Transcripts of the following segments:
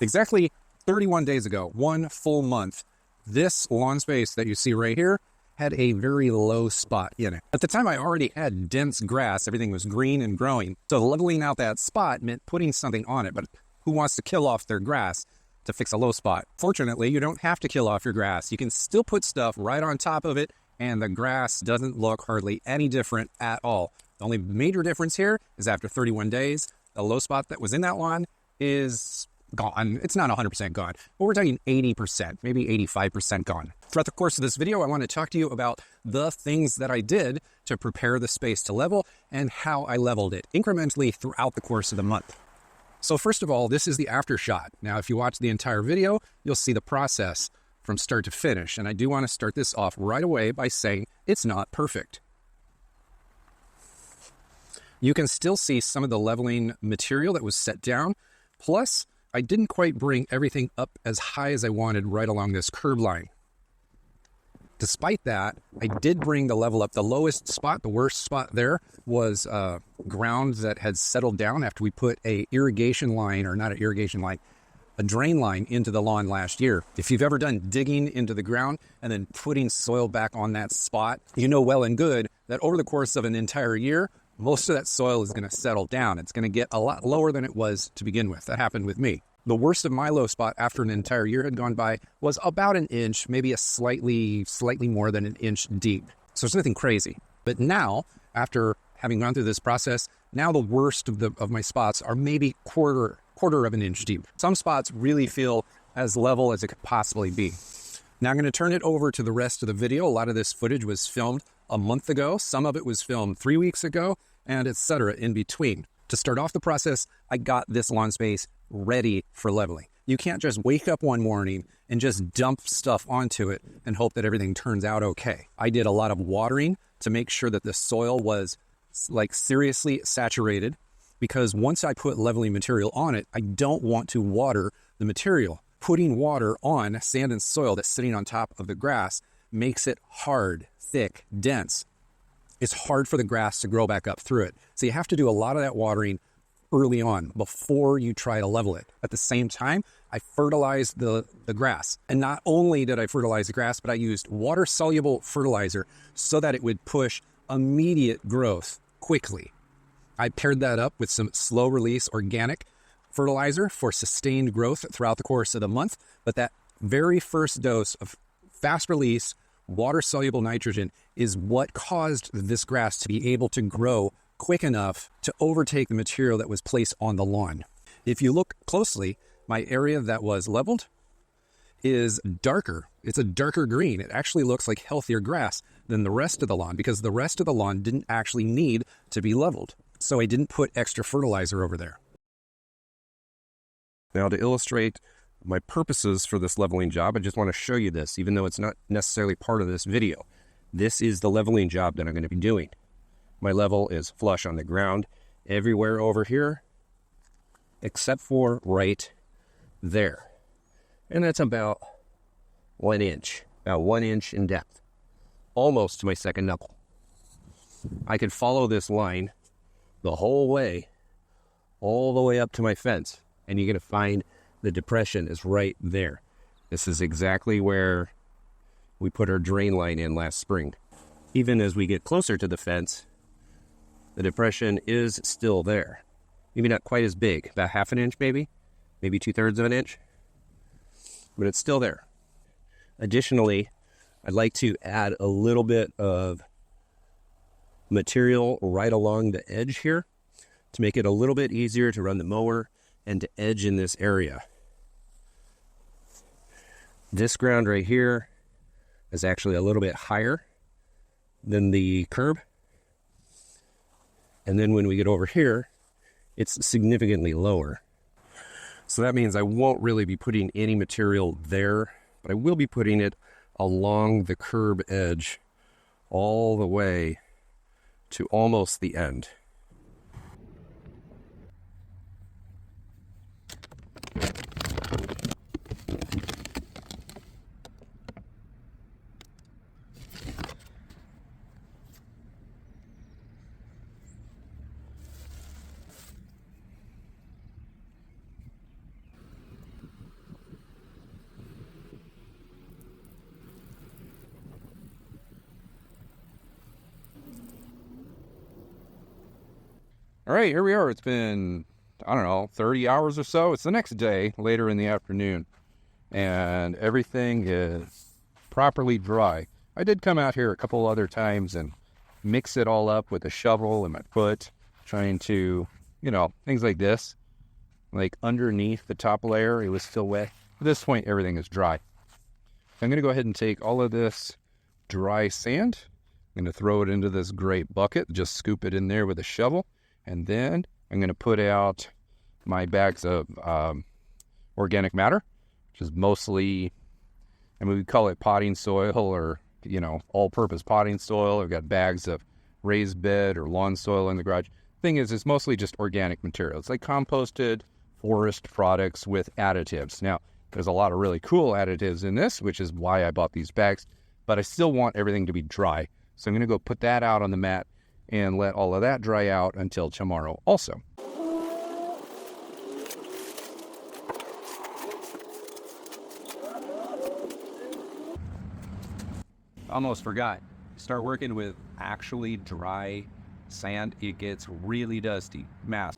Exactly 31 days ago, 1 full month, this lawn space that you see right here had a very low spot in it. At the time, I already had dense grass. Everything was green and growing. So leveling out that spot meant putting something on it. But who wants to kill off their grass to fix a low spot? Fortunately, you don't have to kill off your grass. You can still put stuff right on top of it, and the grass doesn't look hardly any different at all. The only major difference here is after 31 days, the low spot that was in that lawn is gone. It's not 100% gone, but we're talking 80%, maybe 85% gone. Throughout the course of this video, I want to talk to you about the things that I did to prepare the space to level and how I leveled it incrementally throughout the course of the month. So first of all, this is the after shot. Now, if you watch the entire video, you'll see the process from start to finish. And I do want to start this off right away by saying it's not perfect. You can still see some of the leveling material that was set down. Plus, I didn't quite bring everything up as high as I wanted right along this curb line. Despite that, I did bring the level up. The lowest spot, the worst spot there, was ground that had settled down after we put a irrigation line, or not an irrigation line, a drain line into the lawn last year. If you've ever done digging into the ground and then putting soil back on that spot, you know well and good that over the course of an entire year, most of that soil is going to settle down. It's going to get a lot lower than it was to begin with. That happened with me. The worst of my low spot after an entire year had gone by was about an inch, maybe a slightly more than an inch deep. So it's nothing crazy. But now, after having gone through this process, now the worst of my spots are maybe quarter of an inch deep. Some spots really feel as level as it could possibly be. Now I'm going to turn it over to the rest of the video. A lot of this footage was filmed a month ago. Some of it was filmed 3 weeks ago, and etc. in between. To start off the process, I got this lawn space ready for leveling. You can't just wake up one morning and just dump stuff onto it and hope that everything turns out okay. I did a lot of watering to make sure that the soil was like seriously saturated, because once I put leveling material on it, I don't want to water the material. Putting water on sand and soil that's sitting on top of the grass makes it hard, thick, dense. It's hard for the grass to grow back up through it. So you have to do a lot of that watering early on before you try to level it. At the same time, I fertilized the grass. And not only did I fertilize the grass, but I used water-soluble fertilizer so that it would push immediate growth quickly. I paired that up with some slow-release organic fertilizer for sustained growth throughout the course of the month. But that very first dose of fast-release water-soluble nitrogen is what caused this grass to be able to grow quick enough to overtake the material that was placed on the lawn. If you look closely, my area that was leveled is darker. It's a darker green. It actually looks like healthier grass than the rest of the lawn, because the rest of the lawn didn't actually need to be leveled. So I didn't put extra fertilizer over there. Now, to illustrate my purposes for this leveling job, I just want to show you this, even though it's not necessarily part of this video. This is the leveling job that I'm going to be doing. My level is flush on the ground everywhere over here, except for right there. And that's about 1 inch, about 1 inch in depth, almost to my second knuckle. I could follow this line the whole way, all the way up to my fence, and you're going to find the depression is right there. This is exactly where we put our drain line in last spring. Even as we get closer to the fence, the depression is still there. Maybe not quite as big, about 1/2 inch maybe 2/3 of an inch, but it's still there. Additionally, I'd like to add a little bit of material right along the edge here to make it a little bit easier to run the mower and to edge in this area. This ground right here is actually a little bit higher than the curb. And then when we get over here, it's significantly lower. So that means I won't really be putting any material there, but I will be putting it along the curb edge all the way to almost the end. All right, here we are. It's been, I don't know, 30 hours or so. It's the next day, later in the afternoon, and everything is properly dry. I did come out here a couple other times and mix it all up with a shovel and my foot, trying to, things like this. Like underneath the top layer, it was still wet. At this point, everything is dry. I'm going to go ahead and take all of this dry sand. I'm going to throw it into this great bucket, just scoop it in there with a shovel. And then I'm going to put out my bags of organic matter, which is mostly, we call it potting soil or, all-purpose potting soil. I've got bags of raised bed or lawn soil in the garage. Thing is, it's mostly just organic material. It's like composted forest products with additives. Now, there's a lot of really cool additives in this, which is why I bought these bags, but I still want everything to be dry. So I'm going to go put that out on the mat and let all of that dry out until tomorrow also. Almost forgot. Start working with actually dry sand. It gets really dusty. Mass.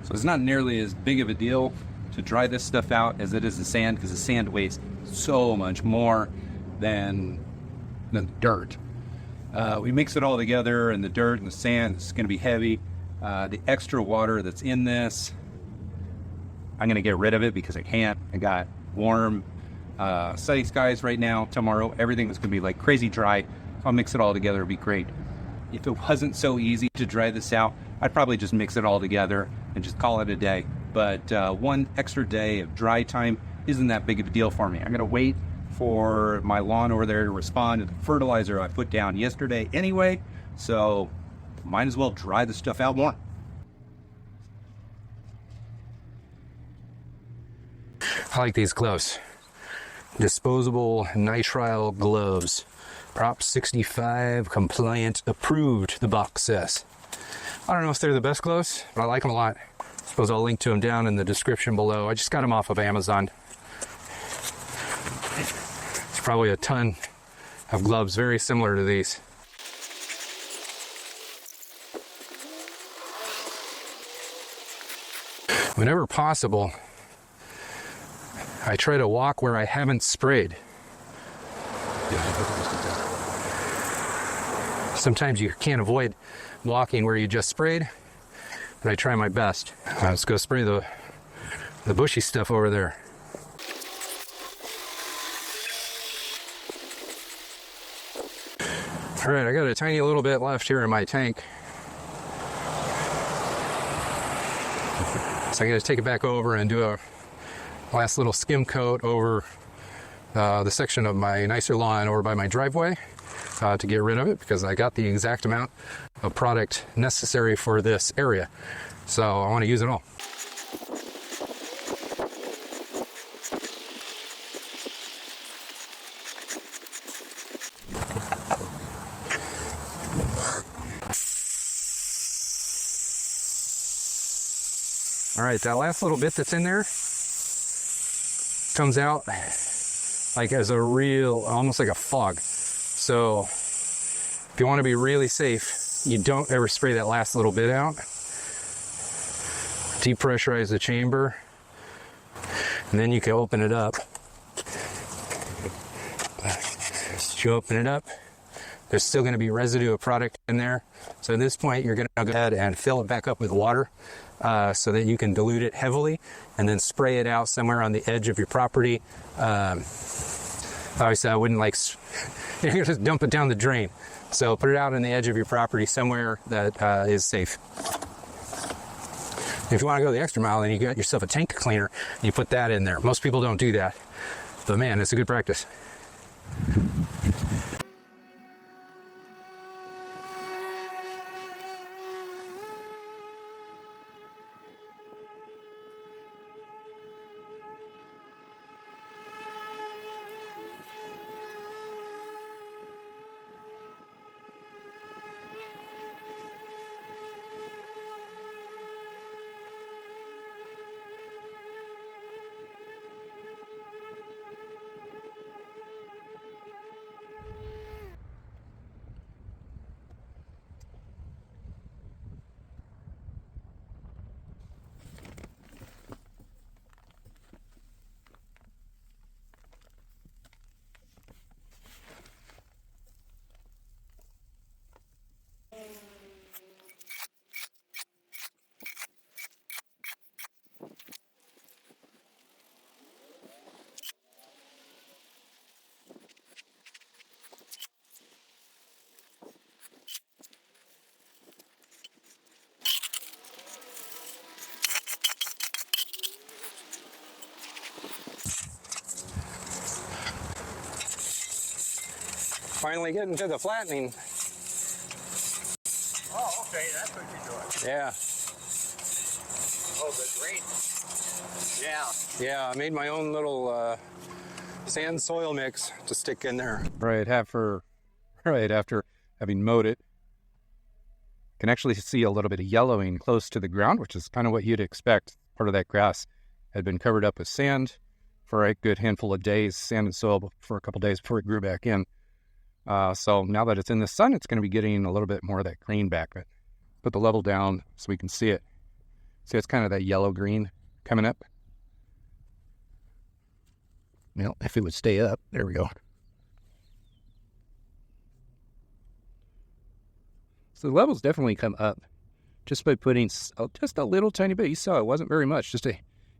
So it's not nearly as big of a deal to dry this stuff out as it is the sand, because the sand weighs so much more than the dirt. We mix it all together, and the dirt and the sand is going to be heavy. The extra water that's in this, I'm going to get rid of it because I can't. I got warm, sunny skies right now. Tomorrow, everything is going to be like crazy dry. So I'll mix it all together. It'll be great. If it wasn't so easy to dry this out, I'd probably just mix it all together and just call it a day. But one extra day of dry time isn't that big of a deal for me. I'm going to wait for my lawn over there to respond to the fertilizer I put down yesterday anyway, so might as well dry the stuff out more. I like these gloves. Disposable nitrile gloves. Prop 65 compliant approved, the box says. I don't know if they're the best gloves, but I like them a lot. I suppose I'll link to them down in the description below. I just got them off of Amazon. It's probably a ton of gloves very similar to these. Whenever possible, I try to walk where I haven't sprayed. Sometimes you can't avoid walking where you just sprayed, but I try my best. Let's go spray the bushy stuff over there. All right, I got a tiny little bit left here in my tank. So I got to take it back over and do a last little skim coat over the section of my nicer lawn over by my driveway to get rid of it, because I got the exact amount of product necessary for this area. So I want to use it all. All right, that last little bit that's in there comes out like as a real, almost like a fog. So if you want to be really safe, you don't ever spray that last little bit out. Depressurize the chamber, and then you can open it up. As you open it up, there's still going to be residue of product in there. So at this point, you're going to go ahead and fill it back up with water so that you can dilute it heavily and then spray it out somewhere on the edge of your property. Obviously, I wouldn't like, you're going to just dump it down the drain. So put it out on the edge of your property somewhere that is safe. If you want to go the extra mile, then you got yourself a tank cleaner and you put that in there. Most people don't do that, but man, it's a good practice. finally getting to the flattening. Oh, okay, that's what you're doing. Yeah. Oh, the green. Yeah. Yeah, I made my own little sand soil mix to stick in there. Right after having mowed it. Can actually see a little bit of yellowing close to the ground, which is kind of what you'd expect. Part of that grass had been covered up with sand for a good handful of days, sand and soil for a couple of days before it grew back in. So now that it's in the sun, it's going to be getting a little bit more of that green back. But put the level down so we can see it. See, it's kind of that yellow-green coming up. Well, if it would stay up, there we go. So the levels definitely come up just by putting just a little tiny bit. You saw it wasn't very much, just a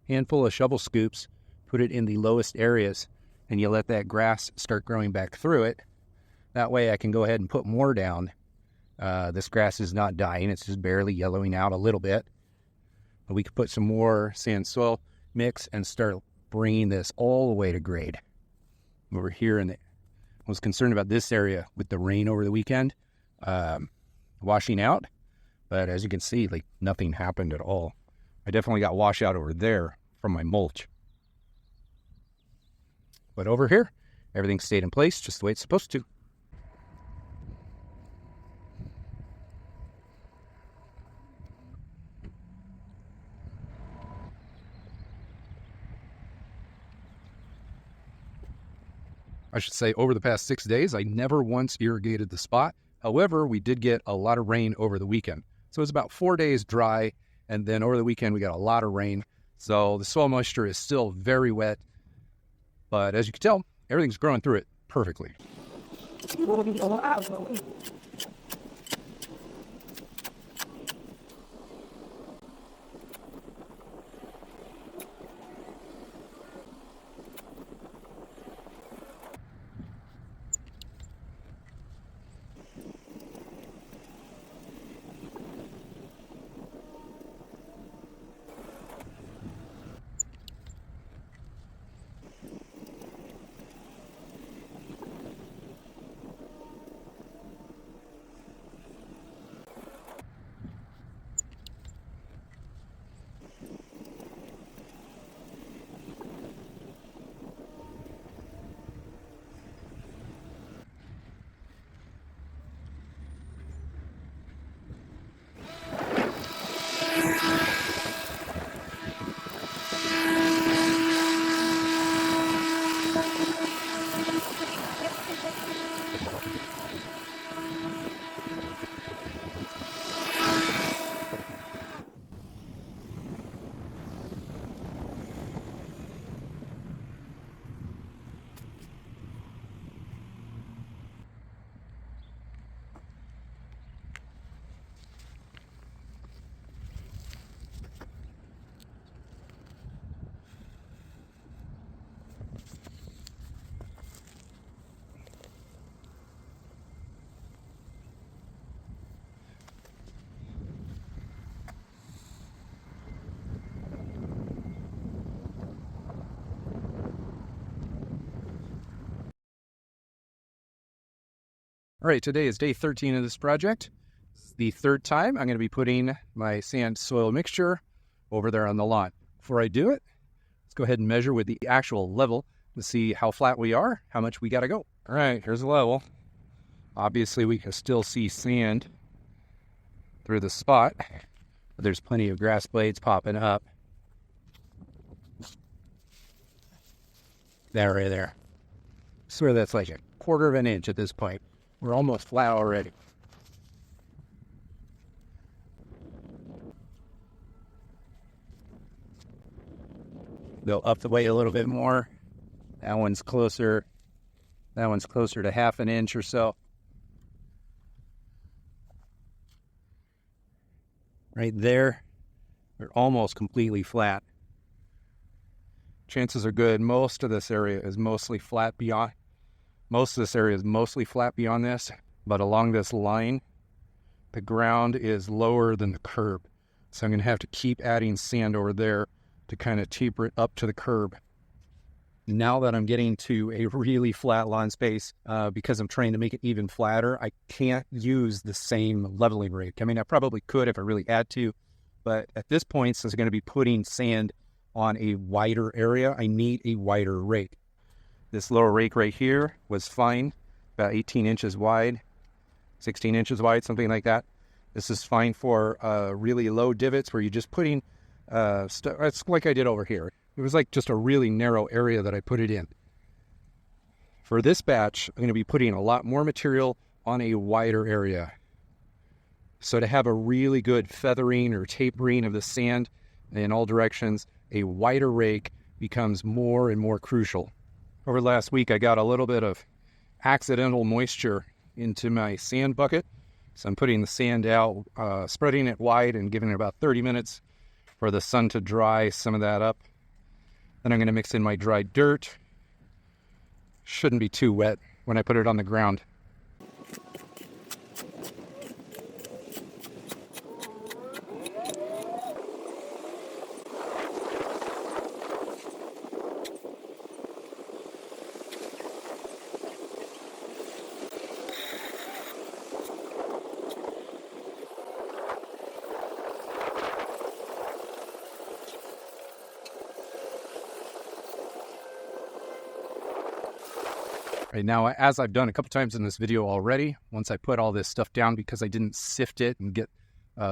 handful of shovel scoops. Put it in the lowest areas, and you let that grass start growing back through it. That way I can go ahead and put more down. This grass is not dying. It's just barely yellowing out a little bit. But we could put some more sand soil mix and start bringing this all the way to grade. Over here, I was concerned about this area with the rain over the weekend washing out. But as you can see, like nothing happened at all. I definitely got washout over there from my mulch. But over here, everything stayed in place just the way it's supposed to. I should say over the past 6 days, I never once irrigated the spot. However, we did get a lot of rain over the weekend. So it was about 4 days dry, and then over the weekend we got a lot of rain. So the soil moisture is still very wet, but as you can tell, everything's growing through it perfectly. All right, today is day 13 of this project. This is the third time I'm going to be putting my sand soil mixture over there on the lawn. Before I do it, let's go ahead and measure with the actual level to see how flat we are, how much we got to go. All right, here's the level. Obviously, we can still see sand through the spot, but there's plenty of grass blades popping up. That right there. I swear that's like a quarter of an inch at this point. We're almost flat already. Go up the weight a little bit more. That one's closer. That one's closer to half an inch or so. Right there, we're almost completely flat. Chances are good. Most of this area is mostly flat beyond. Most of this area is mostly flat beyond this, but along this line, the ground is lower than the curb. So I'm going to have to keep adding sand over there to kind of taper it up to the curb. Now that I'm getting to a really flat lawn space, because I'm trying to make it even flatter, I can't use the same leveling rake. I mean, I probably could if I really had to, but at this point, since I'm going to be putting sand on a wider area, I need a wider rake. This lower rake right here was fine, about 18 inches wide, 16 inches wide, something like that. This is fine for really low divots where you're just putting, it's like I did over here. It was like just a really narrow area that I put it in. For this batch, I'm going to be putting a lot more material on a wider area. So to have a really good feathering or tapering of the sand in all directions, a wider rake becomes more and more crucial. Over the last week, I got a little bit of accidental moisture into my sand bucket. So I'm putting the sand out, spreading it wide and giving it about 30 minutes for the sun to dry some of that up. Then I'm going to mix in my dry dirt. Shouldn't be too wet when I put it on the ground. Right now, as I've done a couple times in this video already, once I put all this stuff down because I didn't sift it and get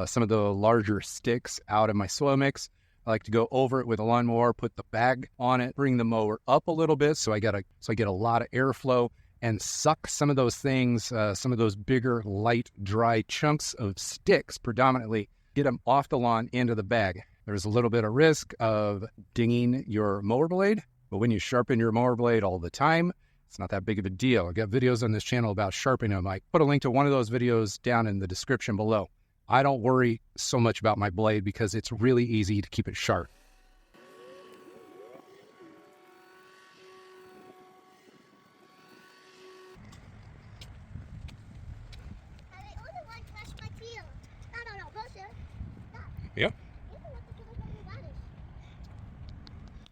some of the larger sticks out of my soil mix, I like to go over it with a lawnmower, put the bag on it, bring the mower up a little bit so I get a lot of airflow and suck some of those things, some of those bigger, light, dry chunks of sticks predominantly, get them off the lawn into the bag. There's a little bit of risk of dinging your mower blade, but when you sharpen your mower blade all the time, it's not that big of a deal. I've got videos on this channel about sharpening them. I put a link to one of those videos down in the description below. I don't worry so much about my blade because it's really easy to keep it sharp. Yep.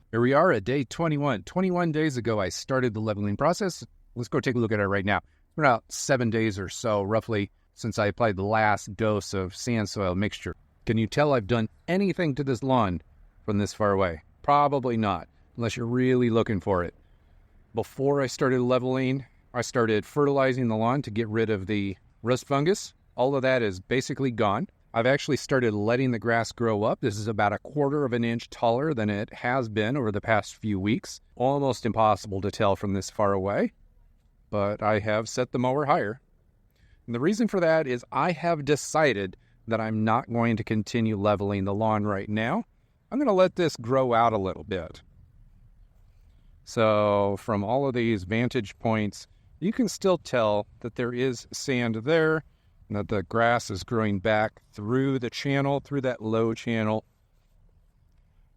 Here we are at day 21. 21 days ago, I started the leveling process. Let's go take a look at it right now. It's been about 7 days or so, roughly, since I applied the last dose of sand soil mixture. Can you tell I've done anything to this lawn from this far away? Probably not, unless you're really looking for it. Before I started leveling, I started fertilizing the lawn to get rid of the rust fungus. All of that is basically gone. I've actually started letting the grass grow up. This is about 1/4 of an inch taller than it has been over the past few weeks. Almost impossible to tell from this far away, but I have set the mower higher. And the reason for that is I have decided that I'm not going to continue leveling the lawn right now. I'm going to let this grow out a little bit. So from all of these vantage points, you can still tell that there is sand there, and that the grass is growing back through the channel, through that low channel.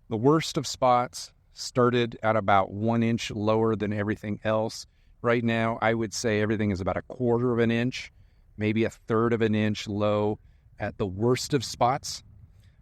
The worst of spots started at about 1 inch lower than everything else. Right now, I would say everything is about 1/4 of an inch, maybe 1/3 of an inch low at the worst of spots.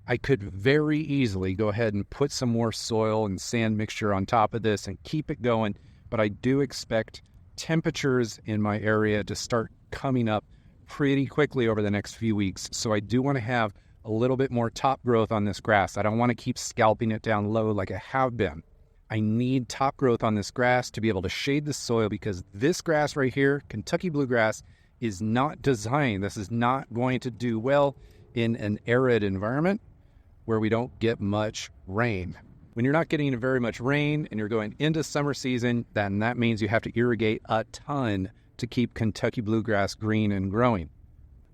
I could very easily go ahead and put some more soil and sand mixture on top of this and keep it going, but I do expect temperatures in my area to start coming up pretty quickly over the next few weeks. So I do want to have a little bit more top growth on this grass. I don't want to keep scalping it down low like I have been. I need top growth on this grass to be able to shade the soil because this grass right here, Kentucky Bluegrass, is not designed. This is not going to do well in an arid environment where we don't get much rain. When you're not getting very much rain and you're going into summer season, then that means you have to irrigate a ton to keep Kentucky Bluegrass green and growing.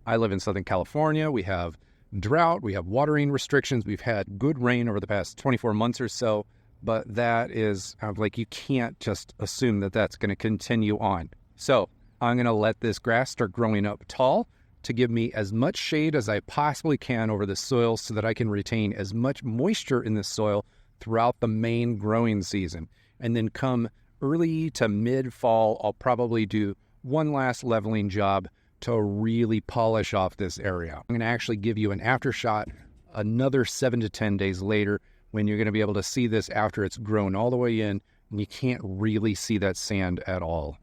I live in Southern California. We have drought. We have watering restrictions. We've had good rain over the past 24 months or so, but that is like you can't just assume that that's going to continue on. So I'm going to let this grass start growing up tall to give me as much shade as I possibly can over the soil so that I can retain as much moisture in the soil throughout the main growing season. And then come early to mid-fall, I'll probably do one last leveling job to really polish off this area. I'm going to actually give you an after shot another 7 to 10 days later when you're going to be able to see this after it's grown all the way in and you can't really see that sand at all.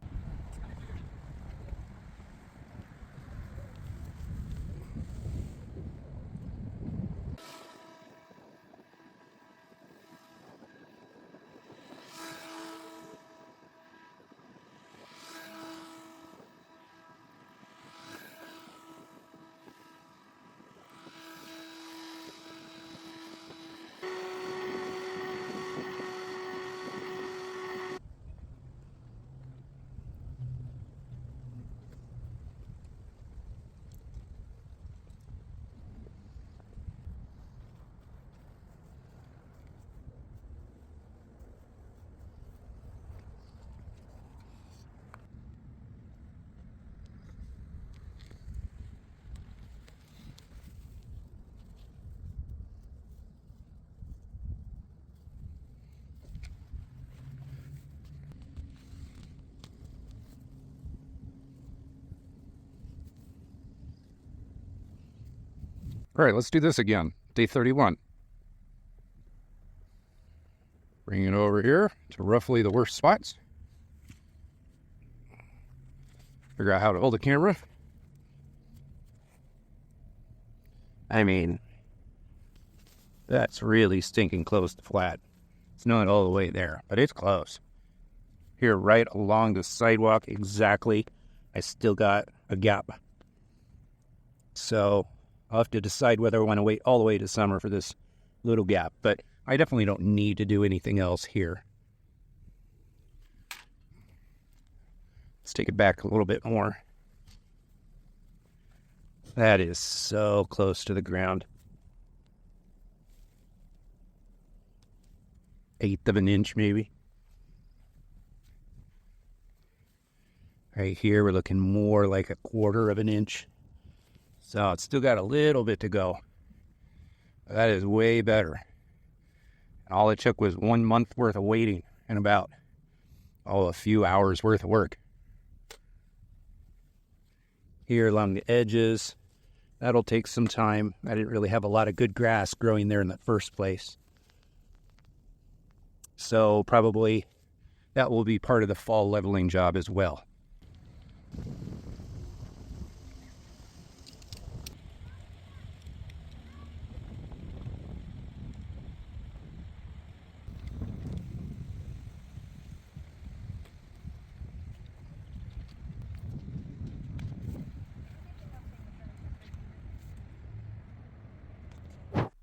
All right, let's do this again. Day 31. Bring it over here to roughly the worst spots. Figure out how to hold the camera. I mean, that's really stinking close to flat. It's not all the way there, but it's close. Here, right along the sidewalk, exactly, I still got a gap. So I'll have to decide whether I want to wait all the way to summer for this little gap, but I definitely don't need to do anything else here. Let's take it back a little bit more. That is so close to the ground. 1/8 of an inch, maybe. Right here, we're looking more like 1/4 of an inch. So it's still got a little bit to go. That is way better. All it took was 1 month worth of waiting and about, a few hours worth of work. Here along the edges, that'll take some time. I didn't really have a lot of good grass growing there in the first place. So probably that will be part of the fall leveling job as well.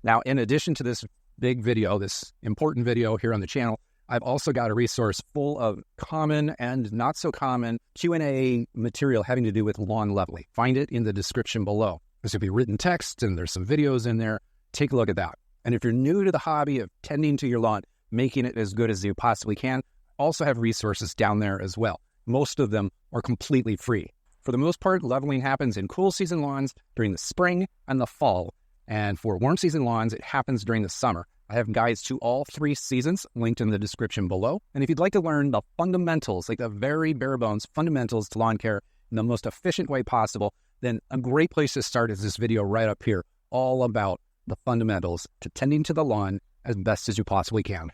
Now, in addition to this big video, this important video here on the channel, I've also got a resource full of common and not so common Q&A material having to do with lawn leveling. Find it in the description below. There's going to be written text and there's some videos in there. Take a look at that. And if you're new to the hobby of tending to your lawn, making it as good as you possibly can, also have resources down there as well. Most of them are completely free. For the most part, leveling happens in cool season lawns during the spring and the fall. And for warm season lawns, it happens during the summer. I have guides to all 3 seasons linked in the description below. And if you'd like to learn the fundamentals, like the very bare bones fundamentals to lawn care in the most efficient way possible, then a great place to start is this video right up here, all about the fundamentals to tending to the lawn as best as you possibly can.